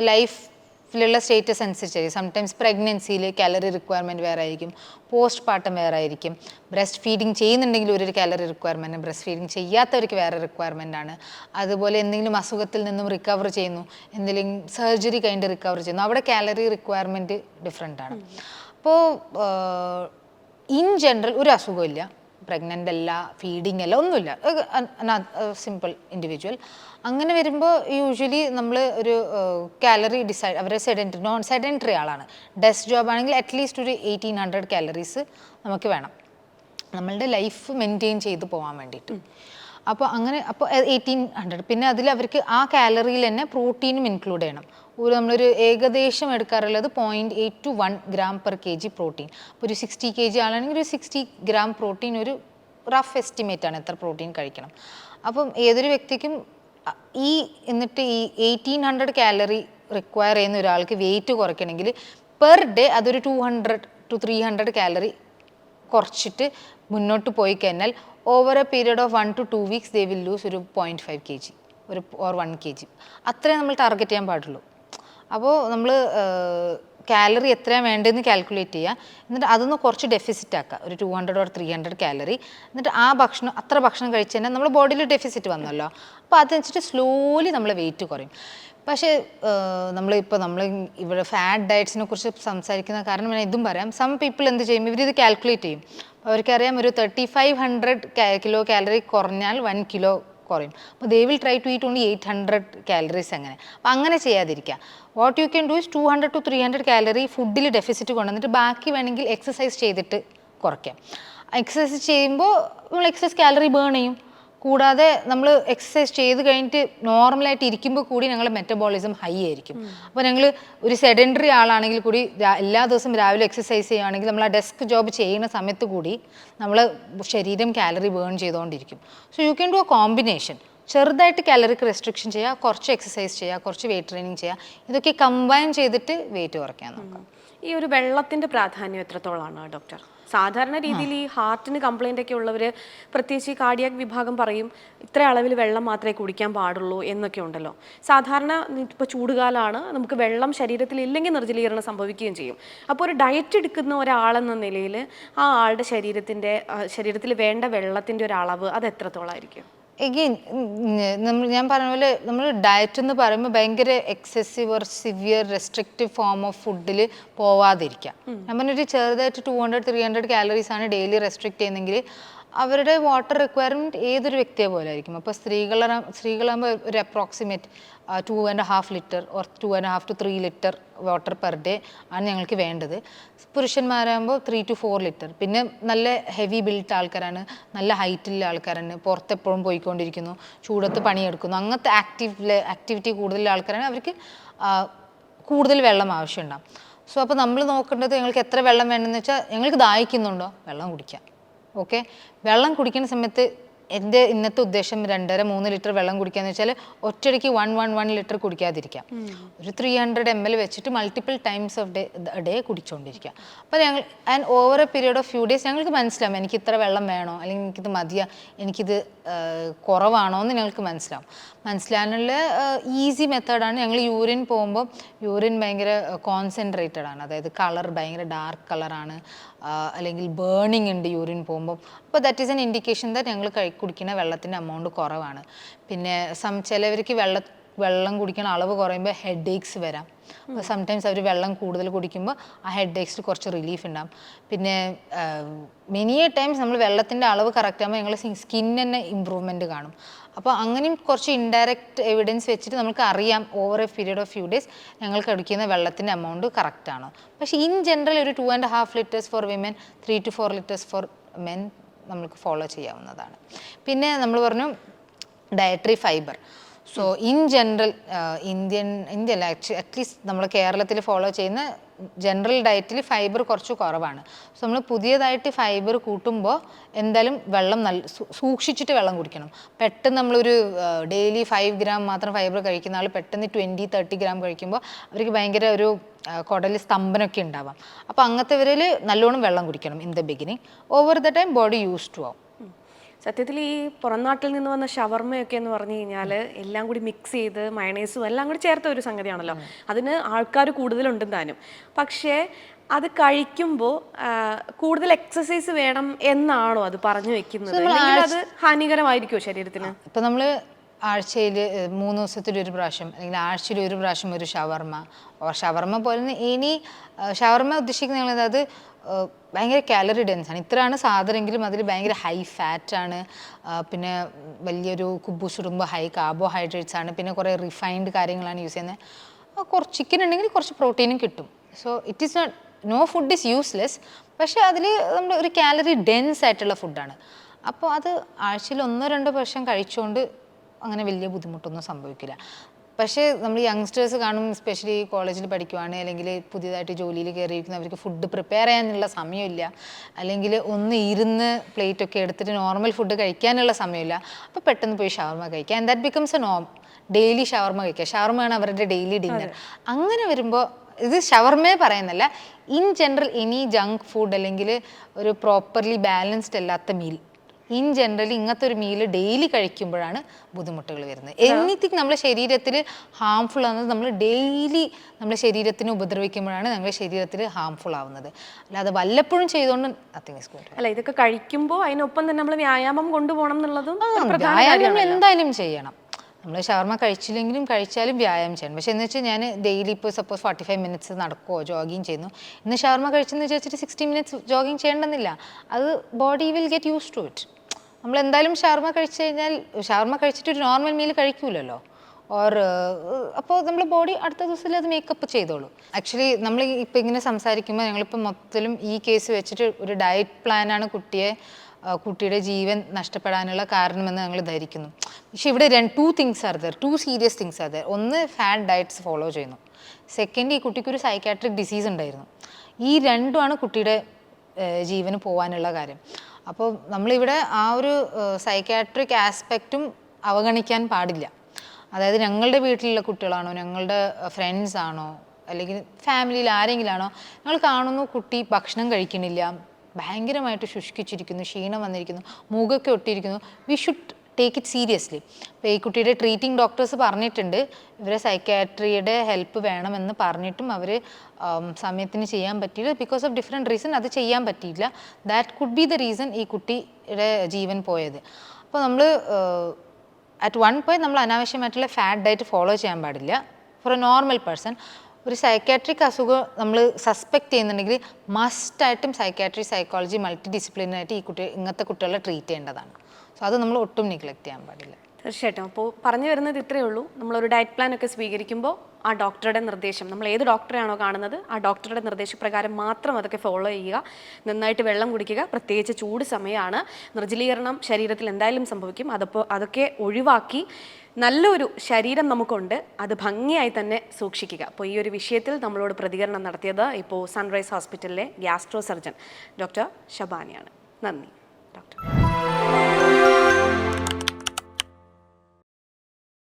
ലൈഫിലുള്ള സ്റ്റേറ്റസ് അനുസരിച്ചായിരിക്കും. സംടൈംസ് പ്രഗ്നൻസിയിൽ കാലറി റിക്വയർമെൻറ്റ് വേറെ ആയിരിക്കും, പോസ്റ്റ് പാർട്ടം വേറെ ആയിരിക്കും, ബ്രസ്റ്റ് ഫീഡിങ് ചെയ്യുന്നുണ്ടെങ്കിൽ ഒരു കാലറി റിക്വയർമെൻറ്റ്, ബ്രസ്റ്റ് ഫീഡിങ് ചെയ്യാത്തവർക്ക് വേറെ റിക്വയർമെൻ്റ് ആണ്. അതുപോലെ എന്തെങ്കിലും അസുഖത്തിൽ നിന്നും റിക്കവർ ചെയ്യുന്നു, എന്തെങ്കിലും സർജറി കഴിഞ്ഞ് റിക്കവർ ചെയ്യുന്നു, അവിടെ കാലറി റിക്വയർമെൻറ്റ് ഡിഫറെൻ്റ് ആണ്. അപ്പോൾ ഇൻ ജനറൽ ഒരു അസുഖമില്ല, പ്രഗ്നൻ്റ് അല്ല, ഫീഡിങ് അല്ല, ഒന്നുമില്ല, സിമ്പിൾ ഇൻഡിവിജ്വൽ. അങ്ങനെ വരുമ്പോൾ യൂഷ്വലി നമ്മൾ ഒരു കാലറി അവരെ നോൺ സെഡൻറ്ററി ആളാണ്, ഡെസ്ക് ജോബ് ആണെങ്കിൽ അറ്റ്ലീസ്റ്റ് ഒരു 1800 കാലറീസ് നമുക്ക് വേണം നമ്മളുടെ ലൈഫ് മെയിൻറ്റെയിൻ ചെയ്ത് പോകാൻ വേണ്ടിയിട്ട്. അപ്പോൾ 1800. പിന്നെ അതിൽ അവർക്ക് ആ കാലറിയിൽ തന്നെ പ്രോട്ടീനും ഇൻക്ലൂഡ് ചെയ്യണം. നമ്മളൊരു ഏകദേശം എടുക്കാറുള്ളത് 0.8 to 1 gram per kg protein. അപ്പോൾ ഒരു 60 kg ആണെങ്കിൽ ഒരു 60 gram പ്രോട്ടീൻ ഒരു റഫ് എസ്റ്റിമേറ്റ് ആണ് എത്ര പ്രോട്ടീൻ കഴിക്കണം. അപ്പം ഏതൊരു വ്യക്തിക്കും എന്നിട്ട് ഈ 1800 കാലറി റിക്വയർ ചെയ്യുന്ന ഒരാൾക്ക് വെയിറ്റ് കുറയ്ക്കണമെങ്കിൽ പെർ ഡേ അതൊരു 200 to 300 കാലറി കുറച്ചിട്ട് മുന്നോട്ട് പോയി കഴിഞ്ഞാൽ over A period of 1 to 2 weeks they will loose ഒരു 0.5 kg ഓർ 1 kg. അത്രേ നമ്മൾ ടാർഗറ്റ് ചെയ്യാൻ പാടുള്ളൂ. അപ്പോൾ നമ്മൾ കാലറി എത്രയാണ് വേണ്ടതെന്ന് കാൽക്കുലേറ്റ് ചെയ്യുക, എന്നിട്ട് അതൊന്ന് കുറച്ച് ഡെഫിസിറ്റ് ആക്കുക, ഒരു 200 or 300 കാലറി. എന്നിട്ട് അത്ര ഭക്ഷണം കഴിച്ച് കഴിഞ്ഞാൽ നമ്മുടെ ബോഡിയിൽ ഡെഫിസിറ്റ് വന്നല്ലോ, അപ്പോൾ അതനുസരിച്ച് സ്ലോലി നമ്മൾ വെയിറ്റ് കുറയും. പക്ഷേ നമ്മൾ ഇവിടെ ഫാറ്റ് ഡയറ്റ്സിനെ കുറിച്ച് സംസാരിക്കുന്ന കാരണം ഞാൻ ഇതും പറയാം. സം പീപ്പിൾ എന്ത് ചെയ്യും, ഇവരിത് കാൽക്കുലേറ്റ് ചെയ്യും. അവർക്കറിയാം ഒരു 3500 കിലോ കാലറി കുറഞ്ഞാൽ 1 കിലോ കുറയും. അപ്പോൾ they will try to eat only 800 calories. അപ്പോൾ അങ്ങനെ ചെയ്യാതിരിക്കുക. What you can do is 200 to 300 calorie ഫുഡിൽ ഡെഫിസിറ്റ് കൊണ്ടുവന്നിട്ട് ബാക്കി വേണമെങ്കിൽ എക്സസൈസ് ചെയ്തിട്ട് കുറയ്ക്കാം. എക്സസൈസ് ചെയ്യുമ്പോൾ നമ്മൾ എക്സസൈസ് കാലറി ബേൺ ചെയ്യും. കൂടാതെ നമ്മൾ എക്സസൈസ് ചെയ്ത് കഴിഞ്ഞിട്ട് നോർമലായിട്ട് ഇരിക്കുമ്പോൾ കൂടി ഞങ്ങളുടെ മെറ്റബോളിസം ഹൈ ആയിരിക്കും. അപ്പോൾ ഞങ്ങൾ ഒരു സെഡൻറ്ററി ആളാണെങ്കിൽ കൂടി എല്ലാ ദിവസവും രാവിലെ എക്സസൈസ് ചെയ്യുകയാണെങ്കിൽ നമ്മൾ ആ ഡെസ്ക് ജോബ് ചെയ്യുന്ന സമയത്ത് കൂടി നമ്മൾ ശരീരം കാലറി ബേൺ ചെയ്തുകൊണ്ടിരിക്കും. So you can do A combination. ചെറുതായിട്ട് കാലറിക്ക് റെസ്ട്രിക്ഷൻ ചെയ്യുക, കുറച്ച് എക്സസൈസ് ചെയ്യുക, കുറച്ച് വെയിറ്റ് ട്രെയിനിങ് ചെയ്യുക, ഇതൊക്കെ കമ്പൈൻ ചെയ്തിട്ട് വെയിറ്റ് കുറയ്ക്കാൻ നോക്കാം. ഈ ഒരു വെള്ളത്തിൻ്റെ പ്രാധാന്യം എത്രത്തോളമാണ് ഡോക്ടർ? സാധാരണ രീതിയിൽ ഈ ഹാർട്ടിന് കംപ്ലൈൻ്റ് ഒക്കെ ഉള്ളവർ, പ്രത്യേകിച്ച് ഈ കാർഡിയാക് വിഭാഗം പറയും ഇത്ര അളവിൽ വെള്ളം മാത്രമേ കുടിക്കാൻ പാടുള്ളൂ എന്നൊക്കെ ഉണ്ടല്ലോ. സാധാരണ ഇപ്പോൾ ചൂടുകാലമാണ്, നമുക്ക് വെള്ളം ശരീരത്തിൽ ഇല്ലെങ്കിൽ നിർജ്ജലീകരണം സംഭവിക്കുകയും ചെയ്യും. അപ്പോൾ ഒരു ഡയറ്റ് എടുക്കുന്ന ഒരാളെന്ന നിലയിൽ ആ ആളുടെ ശരീരത്തിൽ വേണ്ട വെള്ളത്തിൻ്റെ ഒരു അളവ് അത് എത്രത്തോളമായിരിക്കും? എഗെയിൻ ഞാൻ പറഞ്ഞ പോലെ നമ്മൾ ഡയറ്റ് എന്ന് പറയുമ്പോൾ ഭയങ്കര excessive or severe restrictive form of ഫുഡിൽ പോവാതിരിക്കാം. ഞാൻ പറഞ്ഞൊരു ചെറുതായിട്ട് 200-300 കാലറീസ് ആണ് ഡെയിലി റെസ്ട്രിക്റ്റ് ചെയ്യുന്നതെങ്കിൽ അവരുടെ വാട്ടർ റിക്വയർമെൻറ്റ് ഏതൊരു വ്യക്തിയെ പോലെ ആയിരിക്കും. അപ്പോൾ സ്ത്രീകളാകുമ്പോൾ ഒരു approximate 2.5 litre or 2.5 to 3 litre water per day ആണ് ഞങ്ങൾക്ക് വേണ്ടത്. പുരുഷന്മാരാകുമ്പോൾ 3 to 4 ലിറ്റർ. പിന്നെ നല്ല ഹെവി ബിൽറ്റ് ആൾക്കാരാണ്, നല്ല ഹൈറ്റുള്ള ആൾക്കാരാണ്, പുറത്തെപ്പോഴും പോയിക്കൊണ്ടിരിക്കുന്നു, ചൂടത്ത് പണിയെടുക്കുന്നു, അങ്ങനത്തെ ആക്ടിവിറ്റി കൂടുതലുള്ള ആൾക്കാരാണ്, അവർക്ക് കൂടുതൽ വെള്ളം ആവശ്യമുണ്ടാകും. സോ അപ്പോൾ നമ്മൾ നോക്കേണ്ടത് ഞങ്ങൾക്ക് എത്ര വെള്ളം വേണമെന്ന് വെച്ചാൽ ഞങ്ങൾക്ക് ദാഹിക്കുന്നുണ്ടോ വെള്ളം കുടിക്കാം. ഓക്കെ, വെള്ളം കുടിക്കുന്ന സമയത്ത് എൻ്റെ ഇന്നത്തെ ഉദ്ദേശം 2.5-3 ലിറ്റർ വെള്ളം കുടിക്കാന്ന് വെച്ചാൽ ഒറ്റയടിക്ക് 1 ലിറ്റർ കുടിക്കാതിരിക്കാം. ഒരു 300 ml വെച്ചിട്ട് മൾട്ടിപ്പിൾ ടൈംസ് ഓഫ് ഡേ കുടിച്ചുകൊണ്ടിരിക്കുക. അപ്പോൾ ഞങ്ങൾ and over A period of few days ഞങ്ങൾക്ക് മനസ്സിലാവും എനിക്ക് ഇത്ര വെള്ളം വേണോ, അല്ലെങ്കിൽ എനിക്കിത് മതിയാ, എനിക്കിത് കുറവാണോ എന്ന് ഞങ്ങൾക്ക് മനസ്സിലാകാനുള്ള ഈസി മെത്തേഡാണ്. ഞങ്ങൾ യൂറിൻ പോകുമ്പോൾ യൂറിൻ ഭയങ്കര കോൺസെൻട്രേറ്റഡ് ആണ്, അതായത് കളർ ഭയങ്കര ഡാർക്ക് കളറാണ്, അല്ലെങ്കിൽ ബേണിംഗ് ഉണ്ട് യൂറിൻ പോകുമ്പോൾ. അപ്പോൾ that is N indication that ഞങ്ങൾ കുടിക്കുന്ന വെള്ളത്തിൻ്റെ എമൗണ്ട് കുറവാണ്. പിന്നെ ചിലവർക്ക് വെള്ളം കുടിക്കുന്ന അളവ് കുറയുമ്പോൾ ഹെഡ് ഏക്സ് വരാം. സംടൈംസ് അവർ വെള്ളം കൂടുതൽ കുടിക്കുമ്പോൾ ആ ഹെഡ് ഏക്സിൽ കുറച്ച് റിലീഫ് ഉണ്ടാകും. പിന്നെ മെനി ടൈംസ് നമ്മൾ വെള്ളത്തിൻ്റെ അളവ് കറക്റ്റ് ആകുമ്പോൾ ഞങ്ങൾ സ്കിന്നിന് തന്നെ ഇമ്പ്രൂവ്മെൻറ്റ് കാണും. അപ്പോൾ അങ്ങനെയും കുറച്ച് ഇൻഡയറക്റ്റ് എവിഡൻസ് വെച്ചിട്ട് നമുക്ക് അറിയാം over A period of few days ഞങ്ങൾക്ക് എടുക്കുന്ന വെള്ളത്തിൻ്റെ എമൗണ്ട് കറക്റ്റാണ്. പക്ഷേ ഇൻ ജനറൽ ഒരു 2.5 litres for women, 3 to 4 litres four men നമുക്ക് ഫോളോ ചെയ്യാവുന്നതാണ്. പിന്നെ നമ്മൾ പറഞ്ഞു dietary fibre. So in general ഇന്ത്യയിൽ അറ്റ്ലീസ്റ്റ് നമ്മൾ കേരളത്തിൽ ഫോളോ ചെയ്യുന്ന ജനറൽ ഡയറ്റിൽ ഫൈബർ കുറച്ച് കുറവാണ്. സോ നമ്മൾ പുതിയതായിട്ട് ഫൈബർ കൂട്ടുമ്പോൾ എന്തായാലും വെള്ളം സൂക്ഷിച്ചിട്ട് വെള്ളം കുടിക്കണം. പെട്ടെന്ന് നമ്മളൊരു ഡെയിലി 5 ഗ്രാം മാത്രം ഫൈബർ കഴിക്കുന്ന ആൾ പെട്ടെന്ന് 20-30 ഗ്രാം കഴിക്കുമ്പോൾ അവർക്ക് ഭയങ്കര ഒരു കുടൽ സ്തംഭനമൊക്കെ ഉണ്ടാവാം. അപ്പോൾ അങ്ങനത്തെവരിൽ നല്ലോണം വെള്ളം കുടിക്കണം in the beginning. Over the time body use to ആവും. സത്യത്തിൽ ഈ പുറം നാട്ടിൽ നിന്ന് വന്ന ഷവർമ്മയൊക്കെ എന്ന് പറഞ്ഞു കഴിഞ്ഞാൽ എല്ലാം കൂടി മിക്സ് ചെയ്ത് മയണൈസും എല്ലാം കൂടി ചേർത്ത ഒരു സംഗതിയാണല്ലോ. അതിന് ആൾക്കാർ കൂടുതലുണ്ടെന്ന് താനും. പക്ഷേ അത് കഴിക്കുമ്പോൾ കൂടുതൽ എക്സസൈസ് വേണം എന്നാണോ അത് പറഞ്ഞു വെക്കുന്നത്? അത് ഹാനികരമായിരിക്കുമോ ശരീരത്തിന്? ഇപ്പം നമ്മൾ ആഴ്ചയിൽ 3 ദിവസത്തിലൊരു പ്രാവശ്യം അല്ലെങ്കിൽ ആഴ്ചയിൽ ഒരു പ്രാവശ്യം ഒരു ഷവർമ്മ പോലെ ഇനി ഷവർമ്മ ഉദ്ദേശിക്കുന്നത് അത് ഭയങ്കര കാലറി ഡെൻസ് ആണ്. ഇത്രയാണ് സാധനമെങ്കിലും അതിൽ ഭയങ്കര ഹൈ ഫാറ്റാണ്, പിന്നെ വലിയൊരു കുബൂസുടുമ്പ് ഹൈ കാർബോഹൈഡ്രേറ്റ്സ് ആണ്, പിന്നെ കുറേ റിഫൈൻഡ് കാര്യങ്ങളാണ് യൂസ് ചെയ്യുന്നത്. കുറച്ച് ചിക്കൻ ഉണ്ടെങ്കിൽ കുറച്ച് പ്രോട്ടീനും കിട്ടും. So it is not no food is useless, പക്ഷേ അതിൽ നമ്മൾ ഒരു കാലറി ഡെൻസ് ആയിട്ടുള്ള ഫുഡാണ്. അപ്പോൾ അത് ആഴ്ചയിൽ 1-2 പ്രാവശ്യം കഴിച്ചുകൊണ്ട് അങ്ങനെ വലിയ ബുദ്ധിമുട്ടൊന്നും സംഭവിക്കില്ല. പക്ഷേ നമ്മൾ യങ്സ്റ്റേഴ്സ് കാണും, എസ്പെഷ്യലി കോളേജിൽ പഠിക്കുവാണ് അല്ലെങ്കിൽ പുതിയതായിട്ട് ജോലിയിൽ കയറിയിരിക്കുന്നവർക്ക് ഫുഡ് പ്രിപ്പയർ ചെയ്യാനുള്ള സമയമില്ല, അല്ലെങ്കിൽ ഒന്ന് ഇരുന്ന് പ്ലേറ്റൊക്കെ എടുത്തിട്ട് നോർമൽ ഫുഡ് കഴിക്കാനുള്ള സമയമില്ല. അപ്പോൾ പെട്ടെന്ന് പോയി ഷവർമ്മ കഴിക്കുക, ആൻഡ് ദാറ്റ് ബിക്കംസ് എ നോം. ഡെയിലി ഷവർമ്മ കഴിക്കുക, ഷവർമ്മയാണ് അവരുടെ ഡെയിലി ഡിന്നർ. അങ്ങനെ വരുമ്പോൾ ഇത് ഷവർമ്മയെ പറയുന്നില്ല, in general any junk food അല്ലെങ്കിൽ ഒരു പ്രോപ്പർലി ബാലൻസ്ഡ് അല്ലാത്ത മീൽ, ഇൻ ജനറലി ഇങ്ങനത്തെ ഒരു മീൽ ഡെയിലി കഴിക്കുമ്പോഴാണ് ബുദ്ധിമുട്ടുകൾ വരുന്നത്. എനിത്തിങ് നമ്മുടെ ശരീരത്തിൽ ഹാംഫുൾ ആവുന്നത് നമ്മൾ ഡെയിലി നമ്മുടെ ശരീരത്തിന് ഉപദ്രവിക്കുമ്പോഴാണ് നമ്മുടെ ശരീരത്തിൽ ഹാംഫുൾ ആവുന്നത്. അല്ലാതെ വല്ലപ്പോഴും ചെയ്തുകൊണ്ട് നത്തിങ് ഈസ് ഗുഡ്. അല്ല, ഇതൊക്കെ കഴിക്കുമ്പോൾ അതിനൊപ്പം തന്നെ നമ്മൾ വ്യായാമം കൊണ്ടുപോകണം എന്നുള്ളതും വ്യായാമം എന്തായാലും ചെയ്യണം. നമ്മൾ ഷവർമ്മ കഴിച്ചില്ലെങ്കിലും കഴിച്ചാലും വ്യായാമം ചെയ്യണം. പക്ഷേ എന്ന് വെച്ചാൽ ഞാൻ ഡെയിലി ഇപ്പോൾ സപ്പോസ് 45 മിനിറ്റ്സ് നടക്കുമോ ജോഗിങ് ചെയ്യുന്നു, ഇന്ന് ഷവർമ്മ കഴിച്ചെന്ന് വിചാരിച്ചിട്ട് 60 മിനിറ്റ്സ് ജോഗിങ് ചെയ്യേണ്ടെന്നില്ല. അത് body will get use to it. നമ്മൾ എന്തായാലും ഷവർമ്മ കഴിച്ചു കഴിഞ്ഞാൽ ഷവർമ്മ കഴിച്ചിട്ട് ഒരു നോർമൽ മീൽ കഴിക്കൂലല്ലോ, അപ്പോൾ നമ്മുടെ ബോഡി അടുത്ത ദിവസത്തിൽ അത് മേക്കപ്പ് ചെയ്തോളൂ. ആക്ച്വലി നമ്മൾ ഇപ്പോൾ ഇങ്ങനെ സംസാരിക്കുമ്പോൾ ഞങ്ങളിപ്പോൾ മൊത്തത്തിലും ഈ കേസ് വെച്ചിട്ട് ഒരു ഡയറ്റ് പ്ലാനാണ് കുട്ടിയുടെ ജീവൻ നഷ്ടപ്പെടാനുള്ള കാരണമെന്ന് ഞങ്ങൾ ധരിക്കുന്നു. പക്ഷേ ഇവിടെ 2 things are there, 2 serious things are there. ഒന്ന്, ഫാറ്റ് ഡയറ്റ്സ് ഫോളോ ചെയ്യുന്നു. സെക്കൻഡ്, ഈ കുട്ടിക്കൊരു സൈക്കാട്രിക് ഡിസീസ് ഉണ്ടായിരുന്നു. ഈ രണ്ടുമാണ് കുട്ടിയുടെ ജീവന് പോകാനുള്ള കാര്യം. അപ്പോൾ നമ്മളിവിടെ ആ ഒരു സൈക്കാട്രിക് ആസ്പെക്റ്റും അവഗണിക്കാൻ പാടില്ല. അതായത് ഞങ്ങളുടെ വീട്ടിലുള്ള കുട്ടികളാണോ, ഞങ്ങളുടെ ഫ്രണ്ട്സ് ആണോ, അല്ലെങ്കിൽ ഫാമിലിയിൽ ആരെങ്കിലും ആണോ, ഞങ്ങൾ കാണുന്നു കുട്ടി ഭക്ഷണം കഴിക്കണില്ല, ഭയങ്കരമായിട്ട് ശുഷ്കിച്ചിരിക്കുന്നു, ക്ഷീണം വന്നിരിക്കുന്നു, മുഖമൊക്കെ ഒട്ടിയിരിക്കുന്നു, we should take it seriously. ഇപ്പോൾ ഈ കുട്ടിയുടെ ട്രീറ്റിംഗ് ഡോക്ടേഴ്സ് പറഞ്ഞിട്ടുണ്ട് ഇവരെ സൈക്കാട്രിയുടെ ഹെൽപ്പ് വേണമെന്ന് പറഞ്ഞിട്ടും അവർ സമയത്തിന് ചെയ്യാൻ പറ്റിയില്ല. ബിക്കോസ് ഓഫ് ഡിഫറെൻറ്റ് റീസൺ അത് ചെയ്യാൻ പറ്റിയില്ല. That could be the reason ഈ കുട്ടിയുടെ ജീവൻ പോയത്. അപ്പോൾ നമ്മൾ അറ്റ് വൺ പോയിന്റ് നമ്മൾ അനാവശ്യമായിട്ടുള്ള ഫാറ്റ് ഡയറ്റ് ഫോളോ ചെയ്യാൻ പാടില്ല. ഫോർ എ നോർമൽ പേഴ്സൺ ഒരു സൈക്കാട്രിക് അസുഖം നമ്മൾ സസ്പെക്ട് ചെയ്യുന്നുണ്ടെങ്കിൽ മസ്റ്റായിട്ടും സൈക്കാട്രി, സൈക്കോളജി, മൾട്ടി ഡിസിപ്ലിനായിട്ട് ഇങ്ങനത്തെ കുട്ടികളെ ട്രീറ്റ് ചെയ്യേണ്ടതാണ്. സോ അത് നമ്മൾ ഒട്ടും നെഗ്ലക്ട് ചെയ്യാൻ പാടില്ല. തീർച്ചയായിട്ടും. അപ്പോൾ പറഞ്ഞു വരുന്നത് ഇത്രയേ ഉള്ളൂ. നമ്മളൊരു ഡയറ്റ് പ്ലാൻ ഒക്കെ സ്വീകരിക്കുമ്പോൾ ആ ഡോക്ടറുടെ നിർദ്ദേശം, നമ്മൾ ഏത് ഡോക്ടറെയാണോ കാണുന്നത് ആ ഡോക്ടറുടെ നിർദ്ദേശപ്രകാരം മാത്രം അതൊക്കെ ഫോളോ ചെയ്യുക. നന്നായിട്ട് വെള്ളം കുടിക്കുക. പ്രത്യേകിച്ച് ചൂട് സമയമാണ്, നിർജ്ജലീകരണം ശരീരത്തിൽ എന്തായാലും സംഭവിക്കും. അതൊക്കെ ഒഴിവാക്കി നല്ലൊരു ശരീരം നമുക്കുണ്ട്, അത് ഭംഗിയായി തന്നെ സൂക്ഷിക്കുക. അപ്പോൾ ഈ ഒരു വിഷയത്തിൽ നമ്മളോട് പ്രതികരണം നടത്തിയത് ഇപ്പോൾ സൺറൈസ് ഹോസ്പിറ്റലിലെ ഗ്യാസ്ട്രോ സർജൻ ഡോക്ടർ ഷബാനയാണ്. നന്ദി ഡോക്ടർ.